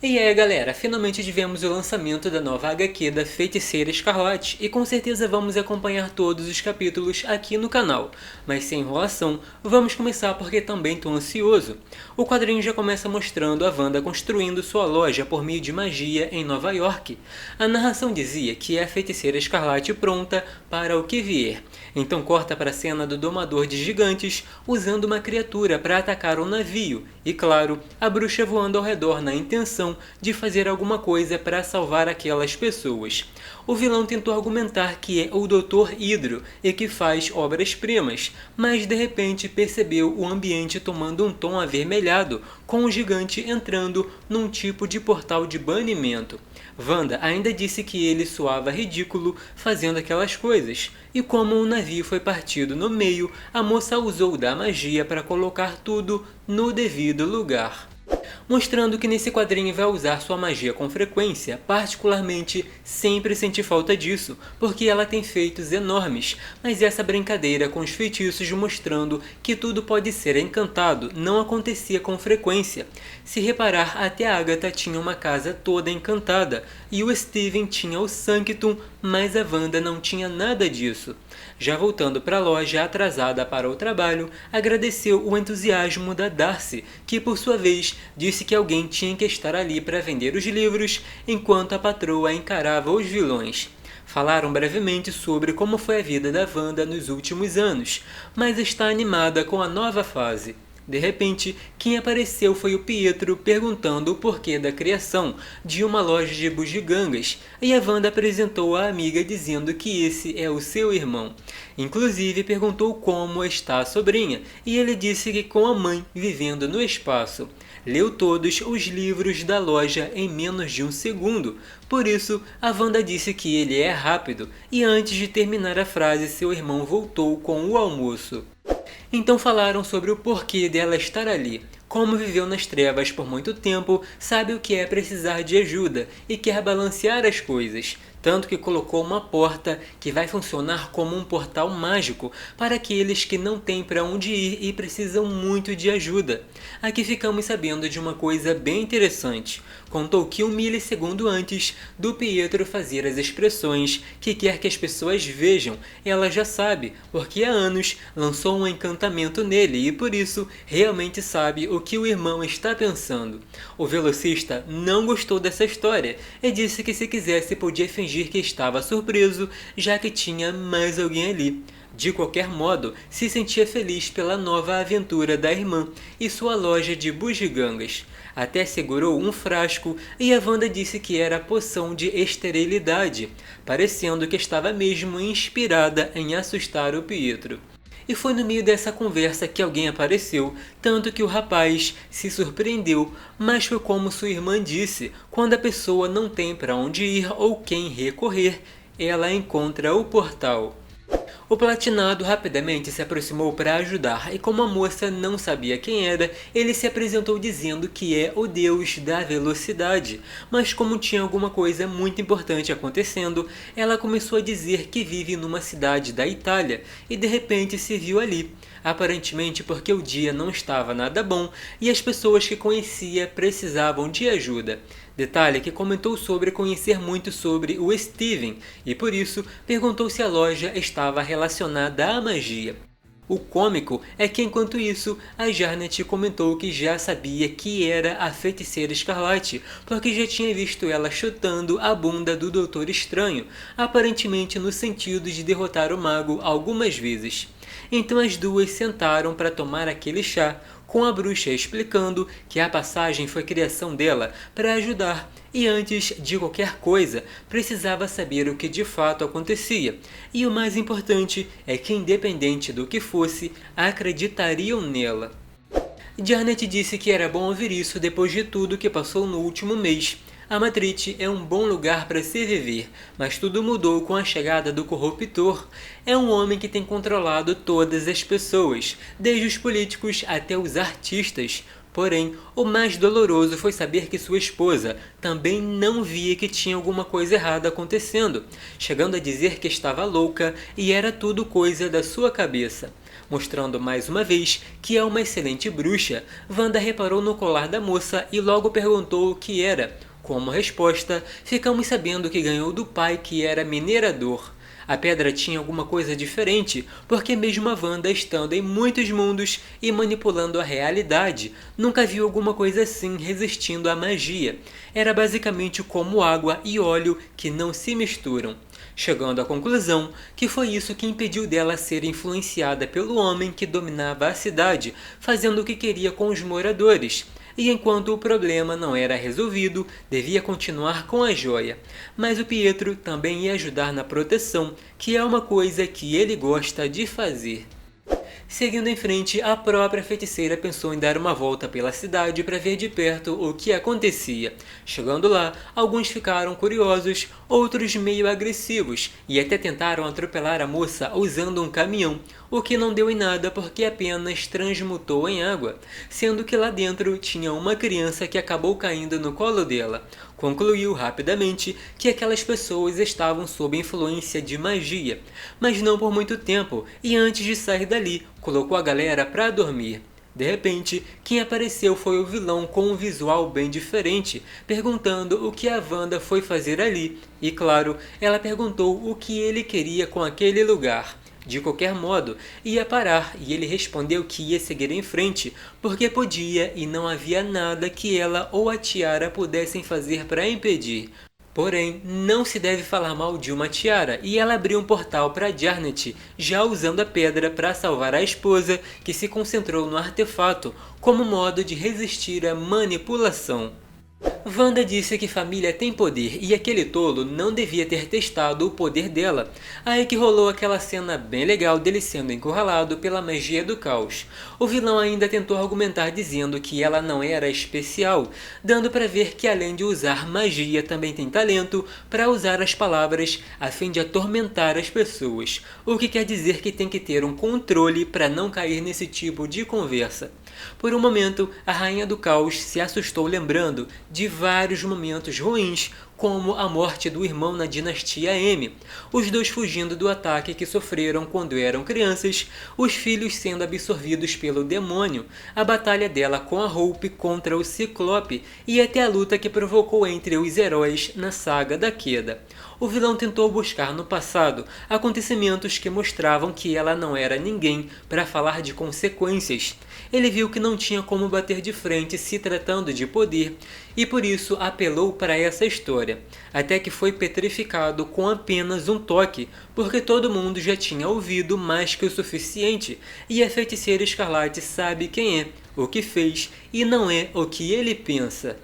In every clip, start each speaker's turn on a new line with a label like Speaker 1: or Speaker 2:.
Speaker 1: E aí galera, finalmente tivemos o lançamento da nova HQ da Feiticeira Escarlate e com certeza vamos acompanhar todos os capítulos aqui no canal. Mas sem enrolação, vamos começar porque também estou ansioso. O quadrinho já começa mostrando a Wanda construindo sua loja por meio de magia em Nova York. A narração dizia que é a Feiticeira Escarlate pronta para o que vier. Então corta para a cena do Domador de Gigantes usando uma criatura para atacar um navio e, claro, a bruxa voando ao redor na intenção de fazer alguma coisa para salvar aquelas pessoas. O vilão tentou argumentar que é o Dr. Hidro e que faz obras-primas, mas de repente percebeu o ambiente tomando um tom avermelhado, com o gigante entrando num tipo de portal de banimento. Wanda ainda disse que ele soava ridículo fazendo aquelas coisas, e como o navio foi partido no meio, a moça usou da magia para colocar tudo no devido lugar. Mostrando que nesse quadrinho vai usar sua magia com frequência, particularmente sempre senti falta disso, porque ela tem feitos enormes, mas essa brincadeira com os feitiços mostrando que tudo pode ser encantado não acontecia com frequência. Se reparar, até a Agatha tinha uma casa toda encantada, e o Steven tinha o Sanctum, mas a Wanda não tinha nada disso. Já voltando para a loja atrasada para o trabalho, agradeceu o entusiasmo da Darcy, que por sua vez disse que alguém tinha que estar ali para vender os livros, enquanto a patroa encarava os vilões. Falaram brevemente sobre como foi a vida da Wanda nos últimos anos, mas está animada com a nova fase. De repente, quem apareceu foi o Pietro perguntando o porquê da criação de uma loja de bugigangas, e a Wanda apresentou a amiga dizendo que esse é o seu irmão. Inclusive perguntou como está a sobrinha, e ele disse que com a mãe vivendo no espaço. Leu todos os livros da loja em menos de um segundo, por isso a Wanda disse que ele é rápido, e antes de terminar a frase seu irmão voltou com o almoço. Então falaram sobre o porquê dela estar ali. Como viveu nas trevas por muito tempo, sabe o que é precisar de ajuda e quer balancear as coisas. Tanto que colocou uma porta que vai funcionar como um portal mágico para aqueles que não têm para onde ir e precisam muito de ajuda. Aqui ficamos sabendo de uma coisa bem interessante. Contou que 1 milissegundo antes do Pietro fazer as expressões que quer que as pessoas vejam, ela já sabe, porque há anos lançou um encantamento nele e por isso realmente sabe o que o irmão está pensando. O velocista não gostou dessa história e disse que se quisesse podia fingir que estava surpreso, já que tinha mais alguém ali. De qualquer modo, se sentia feliz pela nova aventura da irmã e sua loja de bugigangas. Até segurou um frasco e a Wanda disse que era poção de esterilidade, parecendo que estava mesmo inspirada em assustar o Pietro. E foi no meio dessa conversa que alguém apareceu, tanto que o rapaz se surpreendeu, mas foi como sua irmã disse, quando a pessoa não tem para onde ir ou quem recorrer, ela encontra o portal. O Platinado rapidamente se aproximou para ajudar e como a moça não sabia quem era, ele se apresentou dizendo que é o deus da velocidade. Mas como tinha alguma coisa muito importante acontecendo, ela começou a dizer que vive numa cidade da Itália e de repente se viu ali. Aparentemente porque o dia não estava nada bom e as pessoas que conhecia precisavam de ajuda. Detalhe que comentou sobre conhecer muito sobre o Steven e por isso perguntou se a loja estava relacionada à magia. O cômico é que enquanto isso, a Janet comentou que já sabia que era a Feiticeira Escarlate, porque já tinha visto ela chutando a bunda do Doutor Estranho, aparentemente no sentido de derrotar o mago algumas vezes. Então as duas sentaram para tomar aquele chá, com a bruxa explicando que a passagem foi criação dela para ajudar e antes de qualquer coisa precisava saber o que de fato acontecia. E o mais importante é que independente do que fosse, acreditariam nela. Janet disse que era bom ouvir isso depois de tudo que passou no último mês. A Matrix é um bom lugar para se viver, mas tudo mudou com a chegada do Corruptor. É um homem que tem controlado todas as pessoas, desde os políticos até os artistas. Porém, o mais doloroso foi saber que sua esposa também não via que tinha alguma coisa errada acontecendo, chegando a dizer que estava louca e era tudo coisa da sua cabeça. mostrando mais uma vez que é uma excelente bruxa. Wanda reparou no colar da moça e logo perguntou o que era. Como resposta, ficamos sabendo que ganhou do pai, que era minerador. A pedra tinha alguma coisa diferente, porque mesmo a Wanda estando em muitos mundos e manipulando a realidade, nunca viu alguma coisa assim resistindo à magia. Era basicamente como água e óleo que não se misturam, chegando à conclusão que foi isso que impediu dela ser influenciada pelo homem que dominava a cidade, fazendo o que queria com os moradores. E enquanto o problema não era resolvido, devia continuar com a joia. Mas o Pietro também ia ajudar na proteção, que é uma coisa que ele gosta de fazer. Seguindo em frente, a própria feiticeira pensou em dar uma volta pela cidade para ver de perto o que acontecia. Chegando lá, alguns ficaram curiosos, outros meio agressivos, e até tentaram atropelar a moça usando um caminhão, o que não deu em nada porque apenas transmutou em água, sendo que lá dentro tinha uma criança que acabou caindo no colo dela. Concluiu rapidamente que aquelas pessoas estavam sob influência de magia, mas não por muito tempo, e antes de sair dali, colocou a galera para dormir. De repente, quem apareceu foi o vilão com um visual bem diferente, perguntando o que a Wanda foi fazer ali, e claro, ela perguntou o que ele queria com aquele lugar. De qualquer modo, ia parar e ele respondeu que ia seguir em frente, porque podia e não havia nada que ela ou a tiara pudessem fazer para impedir. Porém, não se deve falar mal de uma tiara, e ela abriu um portal para Jarnet, já usando a pedra para salvar a esposa, que se concentrou no artefato como modo de resistir à manipulação. Wanda disse que família tem poder e aquele tolo não devia ter testado o poder dela. Aí que rolou aquela cena bem legal dele sendo encurralado pela magia do caos. O vilão ainda tentou argumentar dizendo que ela não era especial, dando para ver que além de usar magia também tem talento para usar as palavras a fim de atormentar as pessoas, o que quer dizer que tem que ter um controle para não cair nesse tipo de conversa. Por um momento, a Rainha do Caos se assustou lembrando de vários momentos ruins, como a morte do irmão na dinastia M, os dois fugindo do ataque que sofreram quando eram crianças, os filhos sendo absorvidos pelo demônio, a batalha dela com a Hope contra o Ciclope e até a luta que provocou entre os heróis na saga da Queda. O vilão tentou buscar no passado acontecimentos que mostravam que ela não era ninguém para falar de consequências. Ele viu que não tinha como bater de frente se tratando de poder e por isso apelou para essa história, até que foi petrificado com apenas um toque, porque todo mundo já tinha ouvido mais que o suficiente e a feiticeira Escarlate sabe quem é, o que fez e não é o que ele pensa.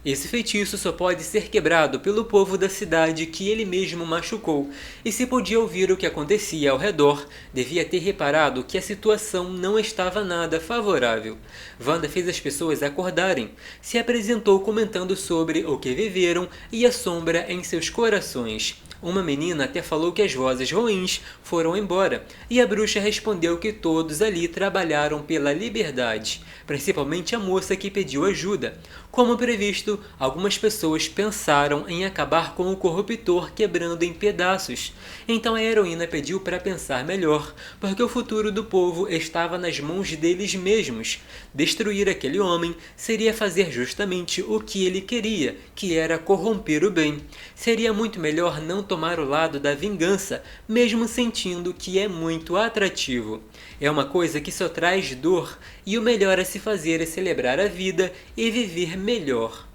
Speaker 1: Esse feitiço só pode ser quebrado pelo povo da cidade que ele mesmo machucou, e se podia ouvir o que acontecia ao redor, devia ter reparado que a situação não estava nada favorável. Wanda fez as pessoas acordarem, se apresentou comentando sobre o que viveram e a sombra em seus corações. Uma menina até falou que as vozes ruins foram embora, e a bruxa respondeu que todos ali trabalharam pela liberdade, principalmente a moça que pediu ajuda. Como previsto, algumas pessoas pensaram em acabar com o corruptor quebrando em pedaços. Então a heroína pediu para pensar melhor, porque o futuro do povo estava nas mãos deles mesmos. Destruir aquele homem seria fazer justamente o que ele queria, que era corromper o bem. Seria muito melhor não tomar o lado da vingança, mesmo sentindo que é muito atrativo. É uma coisa que só traz dor, e o melhor a se fazer é celebrar a vida e viver melhor.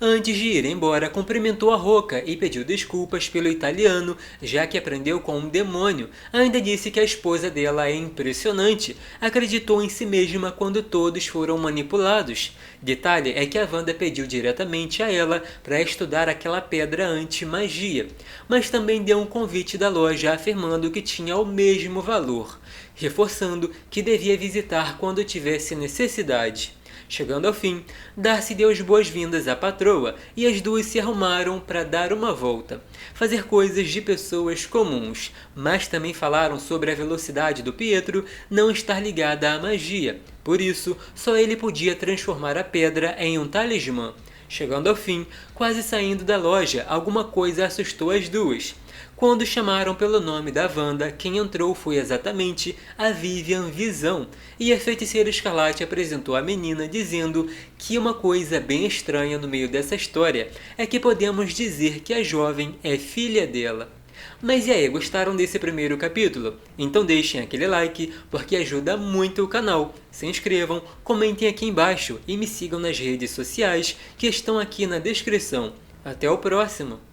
Speaker 1: Antes de ir embora, cumprimentou a Roca e pediu desculpas pelo italiano, já que aprendeu com um demônio. Ainda disse que a esposa dela é impressionante, acreditou em si mesma quando todos foram manipulados. Detalhe é que a Wanda pediu diretamente a ela para estudar aquela pedra anti-magia, mas também deu um convite da loja afirmando que tinha o mesmo valor, reforçando que devia visitar quando tivesse necessidade. Chegando ao fim, Darcy deu as boas-vindas à patroa e as duas se arrumaram para dar uma volta, fazer coisas de pessoas comuns, mas também falaram sobre a velocidade do Pietro não estar ligada à magia, por isso só ele podia transformar a pedra em um talismã. Chegando ao fim, quase saindo da loja, alguma coisa assustou as duas. Quando chamaram pelo nome da Wanda, quem entrou foi exatamente a Vivian Visão, e a Feiticeira Escarlate apresentou a menina dizendo que uma coisa bem estranha no meio dessa história é que podemos dizer que a jovem é filha dela. Mas e aí, gostaram desse primeiro capítulo? Então deixem aquele like, porque ajuda muito o canal. Se inscrevam, comentem aqui embaixo e me sigam nas redes sociais que estão aqui na descrição. Até o próximo!